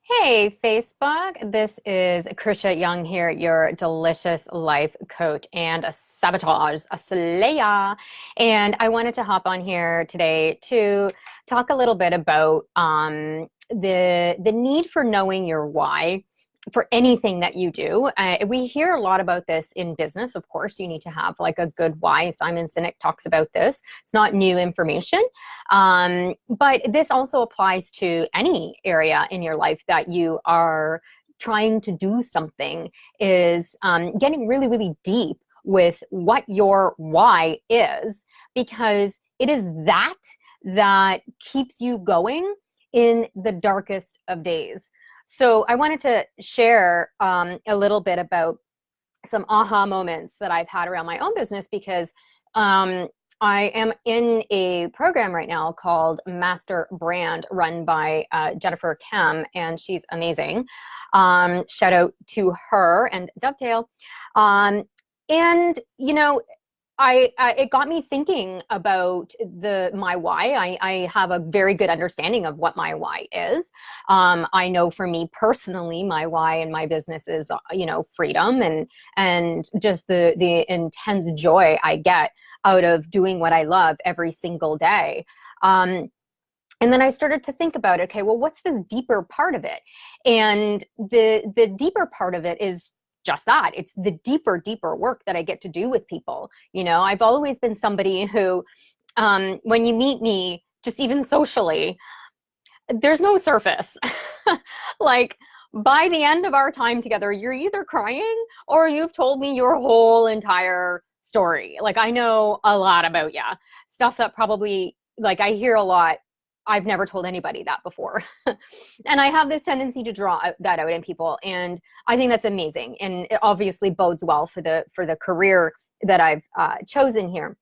Hey, Facebook. This is Krisha Young here, your delicious life coach and a sabotage, a slayer. And I wanted to hop on here today to talk a little bit about the need for knowing your why for anything that you do. We hear a lot about this in business. Of course, you need to have like a good why. Simon Sinek talks about this. It's not new information. But this also applies to any area in your life that you are trying to do something, is getting really, really deep with what your why is, because it is that keeps you going in the darkest of days. So I wanted to share a little bit about some aha moments that I've had around my own business, because I am in a program right now called Master Brand, run by Jennifer Kem, and she's amazing. Shout out to her and Dovetail. And you know, I it got me thinking about my why. I have a very good understanding of what my why is. I know for me personally, my why in my business is freedom and just the intense joy I get out of doing what I love every single day. And then I started to think about, okay, well, what's this deeper part of it? And the deeper part of it is just that. It's the deeper work that I get to do with people. I've always been somebody who, when you meet me, just even socially, there's no surface. Like, by the end of our time together, you're either crying or you've told me your whole entire story. Like, I know a lot about you. Stuff that probably, like, I hear a lot. I've never told anybody that before. And I have this tendency to draw that out in people. And I think that's amazing. And it obviously bodes well for the career that I've chosen here.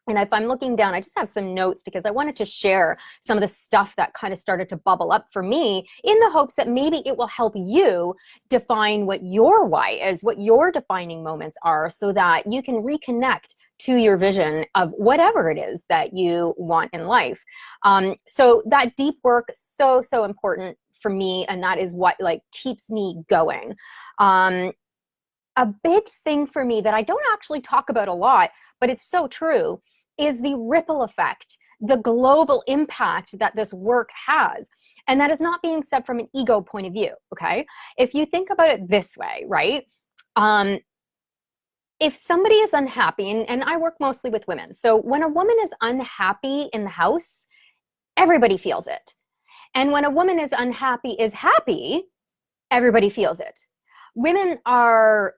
And if I'm looking down, I just have some notes because I wanted to share some of the stuff that kind of started to bubble up for me, in the hopes that maybe it will help you define what your why is, what your defining moments are, so that you can reconnect to your vision of whatever it is that you want in life. So that deep work, so important for me, and that is what keeps me going. A big thing for me that I don't actually talk about a lot, but it's so true, is the ripple effect, the global impact that this work has. And that is not being said from an ego point of view, okay? If you think about it this way, right? If somebody is unhappy, and I work mostly with women, so when a woman is unhappy in the house, everybody feels it. And when a woman is unhappy, is happy, everybody feels it. Women are,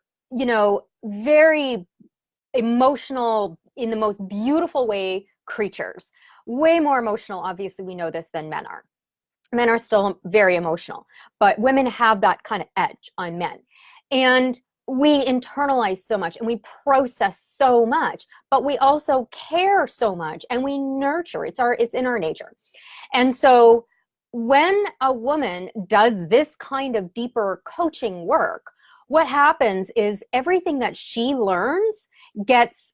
very emotional in the most beautiful way creatures. Way more emotional, obviously, we know this, than men are. Men are still very emotional, but women have that kind of edge on men. And we internalize so much and we process so much, but we also care so much and we nurture. It's in our nature. And so when a woman does this kind of deeper coaching work, what happens is everything that she learns gets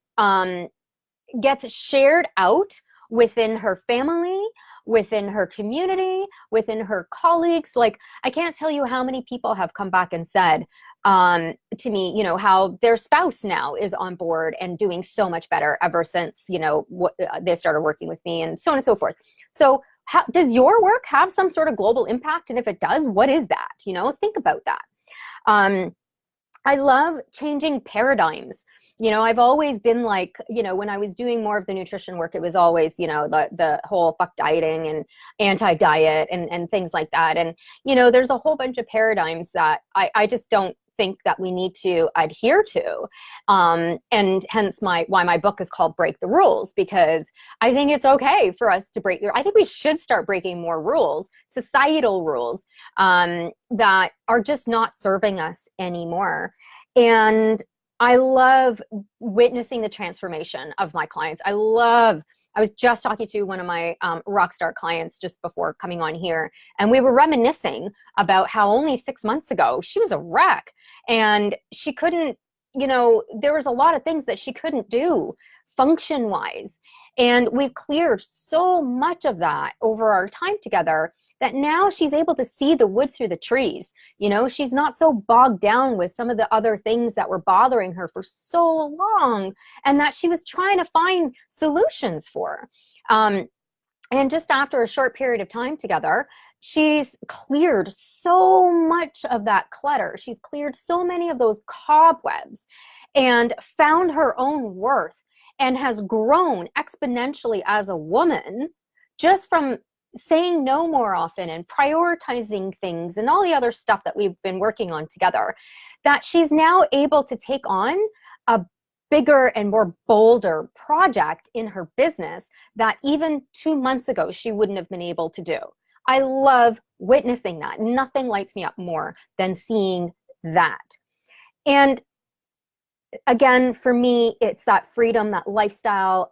shared out within her family, within her community, within her colleagues. Like, I can't tell you how many people have come back and said to me, how their spouse now is on board and doing so much better ever since, they started working with me, and so on and so forth. So does your work have some sort of global impact? And if it does, what is that? Think about that. I love changing paradigms. I've always been like, when I was doing more of the nutrition work, it was always, the whole fuck dieting and anti-diet and things like that. And, there's a whole bunch of paradigms that I just don't think that we need to adhere to. And hence why my book is called Break the Rules, because I think it's okay for us to I think we should start breaking more rules, societal rules, that are just not serving us anymore. And I love witnessing the transformation of my clients. I was just talking to one of my rock star clients just before coming on here, and we were reminiscing about how only 6 months ago she was a wreck, and she couldn't, there was a lot of things that she couldn't do function wise. And we've cleared so much of that over our time together that now she's able to see the wood through the trees. You know, she's not so bogged down with some of the other things that were bothering her for so long, and that she was trying to find solutions for. And just after a short period of time together, she's cleared so much of that clutter. She's cleared so many of those cobwebs and found her own worth, and has grown exponentially as a woman just from saying no more often and prioritizing things and all the other stuff that we've been working on together, that she's now able to take on a bigger and more bolder project in her business that even 2 months ago she wouldn't have been able to do. I love witnessing that. Nothing lights me up more than seeing that. And again, for me, it's that freedom, that lifestyle,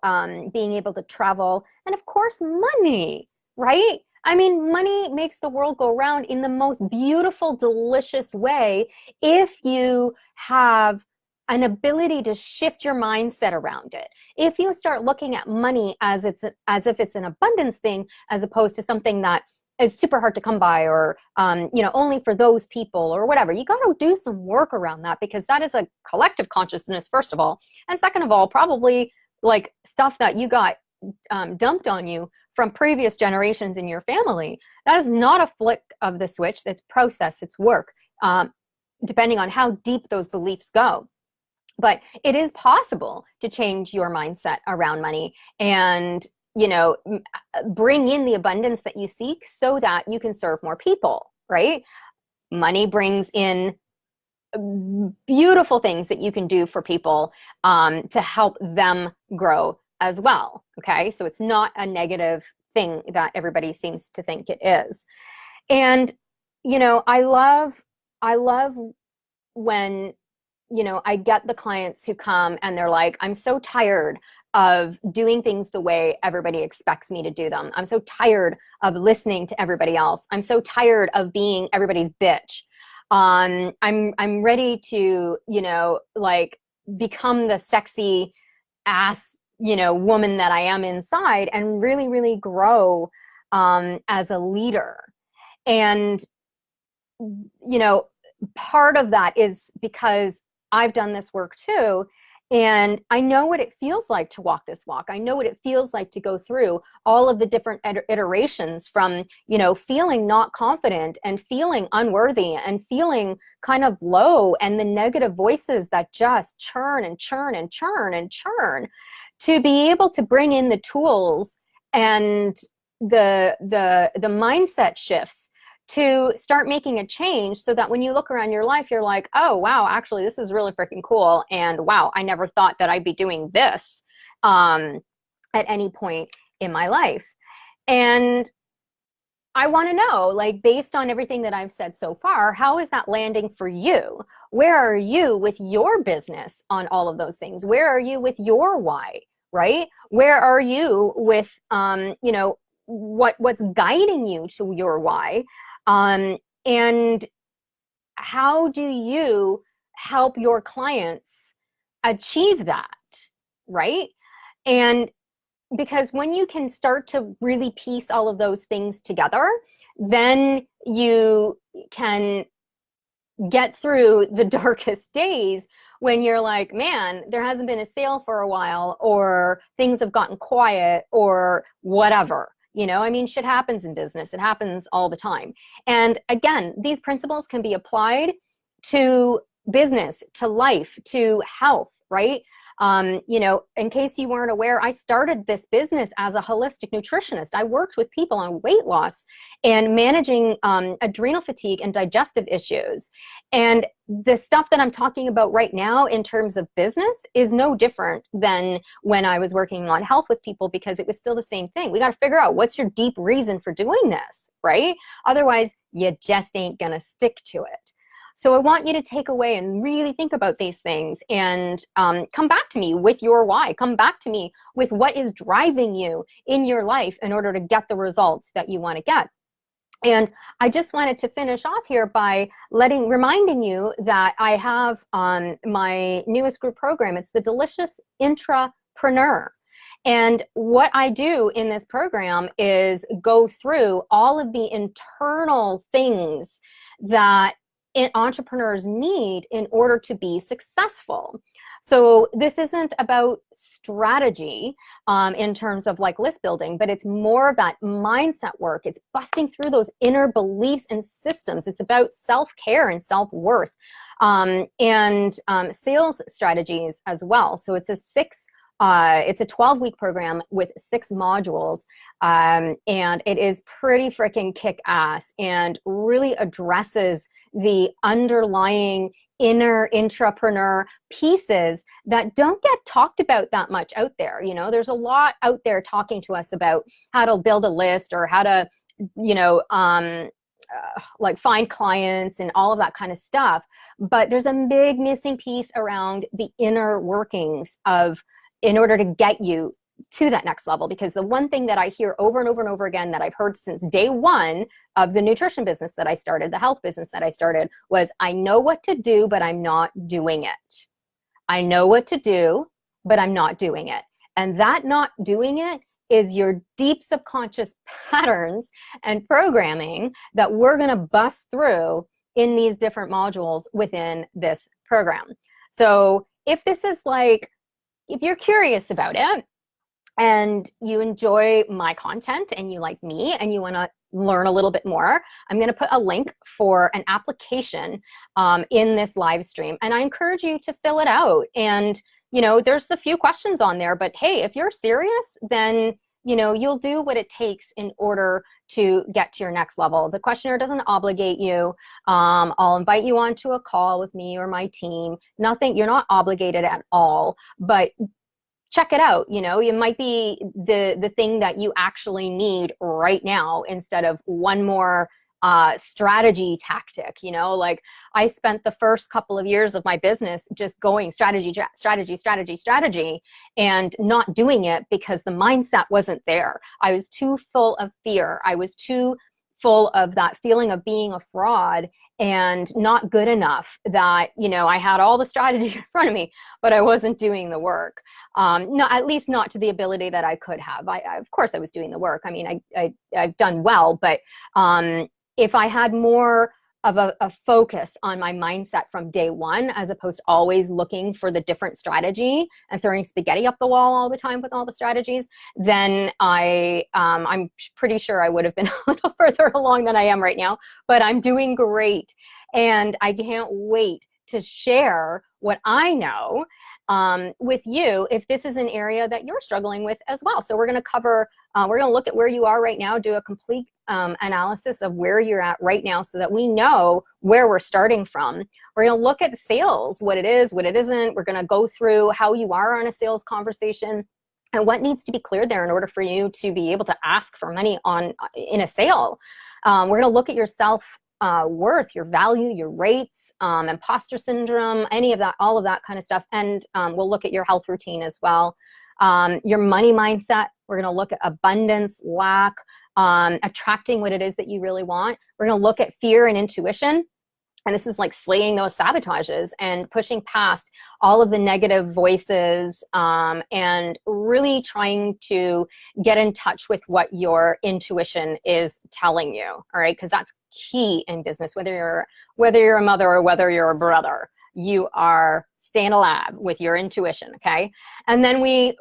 being able to travel, and of course, money, right? I mean, money makes the world go round in the most beautiful, delicious way if you have an ability to shift your mindset around it. If you start looking at money as if it's an abundance thing, as opposed to something that is super hard to come by, or you know, only for those people or whatever, you got to do some work around that, because that is a collective consciousness, first of all, and second of all, probably like stuff that you got dumped on you from previous generations in your family. That is not a flick of the switch. It's process, it's work, depending on how deep those beliefs go. But it is possible to change your mindset around money and, you know, bring in the abundance that you seek so that you can serve more people, right? Money brings in beautiful things that you can do for people to help them grow as well, okay? So it's not a negative thing that everybody seems to think it is. And, you know, I love when, you know, I get the clients who come and they're like, I'm so tired of doing things the way everybody expects me to do them. I'm so tired of listening to everybody else. I'm so tired of being everybody's bitch. I'm ready to, you know, like become the sexy ass, you know, woman that I am inside, and really, really grow as a leader. And, you know, part of that is because I've done this work too, and I know what it feels like to walk this walk. I know what it feels like to go through all of the different iterations from, you know, feeling not confident and feeling unworthy and feeling kind of low, and the negative voices that just churn and churn and churn and churn, to be able to bring in the tools and the mindset shifts to start making a change, so that when you look around your life, you're like, oh, wow, actually, this is really freaking cool. And wow, I never thought that I'd be doing this at any point in my life. And I want to know, like, based on everything that I've said so far, how is that landing for you? Where are you with your business on all of those things? Where are you with your why, right? Where are you with, you know, what's guiding you to your why? And how do you help your clients achieve that, right? And because when you can start to really piece all of those things together, then you can get through the darkest days when you're like, man, there hasn't been a sale for a while, or things have gotten quiet, or whatever. You know, I mean, shit happens in business. It happens all the time. And again, these principles can be applied to business, to life, to health, right? You know, in case you weren't aware, I started this business as a holistic nutritionist. I worked with people on weight loss and managing adrenal fatigue and digestive issues. And the stuff that I'm talking about right now in terms of business is no different than when I was working on health with people, because it was still the same thing. We got to figure out what's your deep reason for doing this, right? Otherwise, you just ain't going to stick to it. So I want you to take away and really think about these things, and come back to me with your why. Come back to me with what is driving you in your life in order to get the results that you want to get. And I just wanted to finish off here by reminding you that I have my newest group program. It's the Delicious Intrapreneur. And what I do in this program is go through all of the internal things that entrepreneurs need in order to be successful. So this isn't about strategy in terms of like list building, but it's more of that mindset work. It's busting through those inner beliefs and systems. It's about self-care and self-worth and sales strategies as well. So it's a 12-week program with 6 modules, and it is pretty freaking kick-ass and really addresses the underlying inner intrapreneur pieces that don't get talked about that much out there. You know, there's a lot out there talking to us about how to build a list or how to, you know, like find clients and all of that kind of stuff. But there's a big missing piece around the inner workings of, in order to get you to that next level. Because the one thing that I hear over and over and over again that I've heard since day one of the nutrition business that I started, the health business that I started, was I know what to do, but I'm not doing it. I know what to do, but I'm not doing it. And that not doing it is your deep subconscious patterns and programming that we're going to bust through in these different modules within this program. So if this is like, if you're curious about it and you enjoy my content and you like me and you want to learn a little bit more, I'm going to put a link for an application in this live stream. And I encourage you to fill it out. And, you know, there's a few questions on there, but hey, if you're serious, then, you know, you'll do what it takes in order to get to your next level. The questionnaire doesn't obligate you. I'll invite you onto a call with me or my team. Nothing, you're not obligated at all, but check it out. You know, it might be the thing that you actually need right now instead of one more strategy tactic. You know, like I spent the first couple of years of my business just going strategy, and not doing it because the mindset wasn't there. I was too full of fear. I was too full of that feeling of being a fraud and not good enough, that, you know, I had all the strategy in front of me, but I wasn't doing the work. No, at least not to the ability that I could have. Of course I was doing the work. I mean, I've done well, but if I had more of a focus on my mindset from day one, as opposed to always looking for the different strategy and throwing spaghetti up the wall all the time with all the strategies, then I'm pretty sure I would have been a little further along than I am right now. But I'm doing great, and I can't wait to share what I know with you if this is an area that you're struggling with as well. So we're going to cover, we're going to look at where you are right now, do a complete analysis of where you're at right now so that we know where we're starting from. We're going to look at sales, what it is, what it isn't. We're going to go through how you are on a sales conversation and what needs to be cleared there in order for you to be able to ask for money in a sale. We're going to look at your self-worth, your value, your rates, imposter syndrome, any of that, all of that kind of stuff. And we'll look at your health routine as well. Your money mindset. We're going to look at abundance, lack, attracting what it is that you really want. We're going to look at fear and intuition. And this is like slaying those sabotages and pushing past all of the negative voices and really trying to get in touch with what your intuition is telling you. All right, because that's key in business. Whether you're a mother or whether you're a brother, you are staying alive with your intuition. Okay, and then we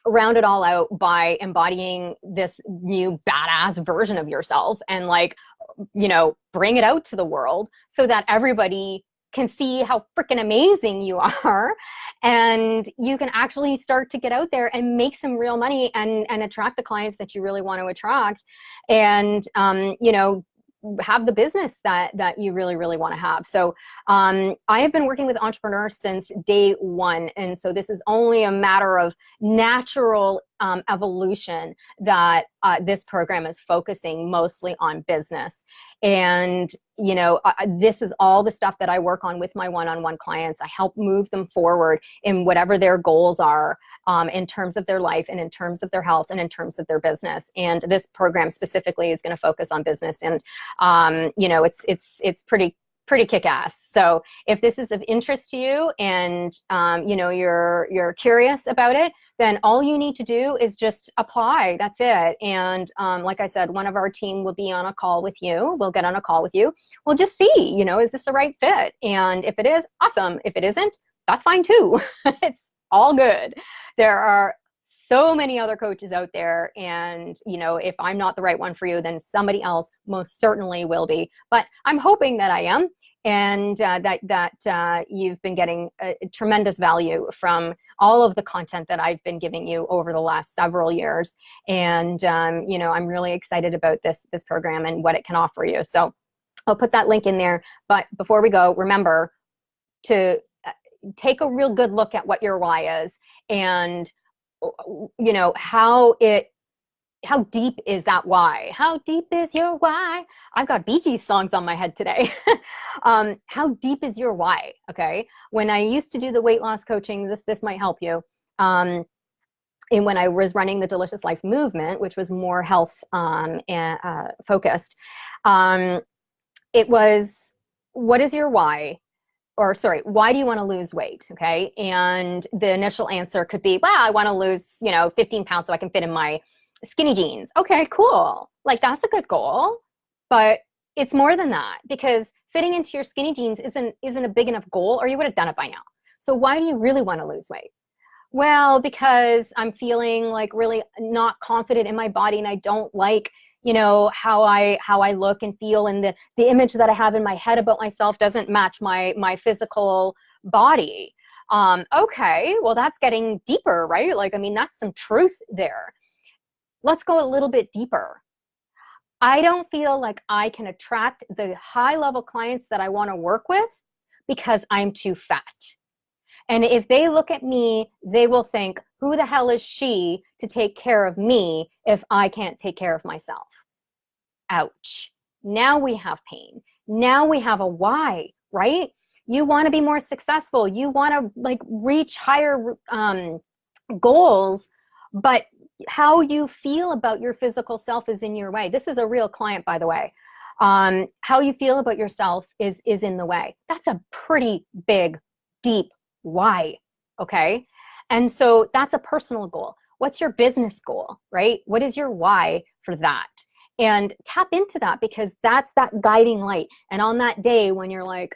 round it all out by embodying this new badass version of yourself and, like, you know, bring it out to the world so that everybody can see how freaking amazing you are, and you can actually start to get out there and make some real money and attract the clients that you really want to attract, and you know, have the business that you really, really want to have. So I have been working with entrepreneurs since day one. And so this is only a matter of natural evolution that this program is focusing mostly on business. And, you know, this is all the stuff that I work on with my one-on-one clients. I help move them forward in whatever their goals are in terms of their life and in terms of their health and in terms of their business. And this program specifically is going to focus on business. And, you know, it's pretty pretty kick-ass. So if this is of interest to you and you know, you're curious about it, then all you need to do is just apply. That's it. And like I said, one of our team will be on a call with you. We'll get on a call with you. We'll just see, you know, is this the right fit? And if it is, awesome. If it isn't, that's fine too. It's all good. There are so many other coaches out there, and you know, if I'm not the right one for you, then somebody else most certainly will be. But I'm hoping that I am, and that you've been getting a tremendous value from all of the content that I've been giving you over the last several years. And you know, I'm really excited about this program and what it can offer you. So I'll put that link in there. But before we go, remember to take a real good look at what your why is, and you know, how deep is that why? How deep is your why? I've got Bee Gees songs on my head today. How deep is your why? Okay. When I used to do the weight loss coaching, this might help you. And when I was running the Delicious Life movement, which was more health and focused, it was, what is your why? Or sorry, why do you want to lose weight? Okay. And the initial answer could be, well, I want to lose, you know, 15 pounds so I can fit in my skinny jeans. Okay, cool. Like, that's a good goal, but it's more than that, because fitting into your skinny jeans isn't a big enough goal, or you would have done it by now. So why do you really want to lose weight? Well, because I'm feeling like really not confident in my body, and I don't like, you know, how I look and feel, and the image that I have in my head about myself doesn't match my physical body. Okay, well, that's getting deeper, right? Like, I mean, that's some truth there. Let's go a little bit deeper. I don't feel like I can attract the high-level clients that I want to work with because I'm too fat. And if they look at me, they will think, who the hell is she to take care of me if I can't take care of myself? Ouch. Now we have pain. Now we have a why, right? You want to be more successful. You want to like reach higher goals, but how you feel about your physical self is in your way. This is a real client, by the way. How you feel about yourself is in the way. That's a pretty big, deep why, okay? And so that's a personal goal. What's your business goal, right? What is your why for that? And tap into that, because that's that guiding light. And on that day when you're like,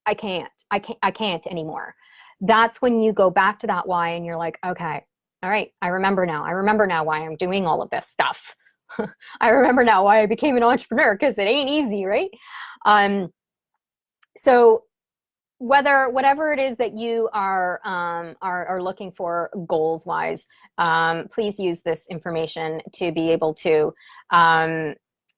I can't anymore, that's when you go back to that why, and you're like, okay, all right, I remember now. I remember now why I'm doing all of this stuff. I remember now why I became an entrepreneur, because it ain't easy, right? So whatever it is that you are looking for goals wise, please use this information to be able to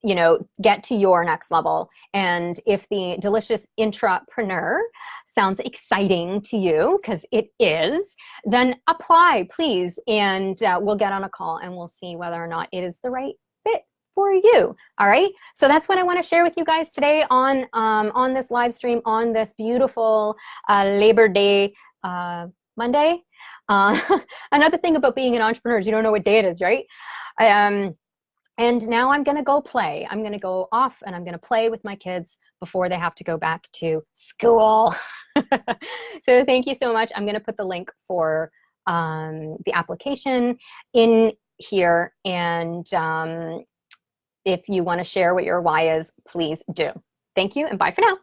you know, get to your next level. And if the Delicious Intrapreneur sounds exciting to you, because it is, then apply, please, and we'll get on a call and we'll see whether or not it is the right fit for you. All right. So that's what I want to share with you guys today on this live stream on this beautiful Labor Day Monday. Another thing about being an entrepreneur is you don't know what day it is, right? And now I'm going to go play. I'm going to go off and I'm going to play with my kids before they have to go back to school. So thank you so much. I'm going to put the link for the application in here. And if you want to share what your why is, please do. Thank you, and bye for now.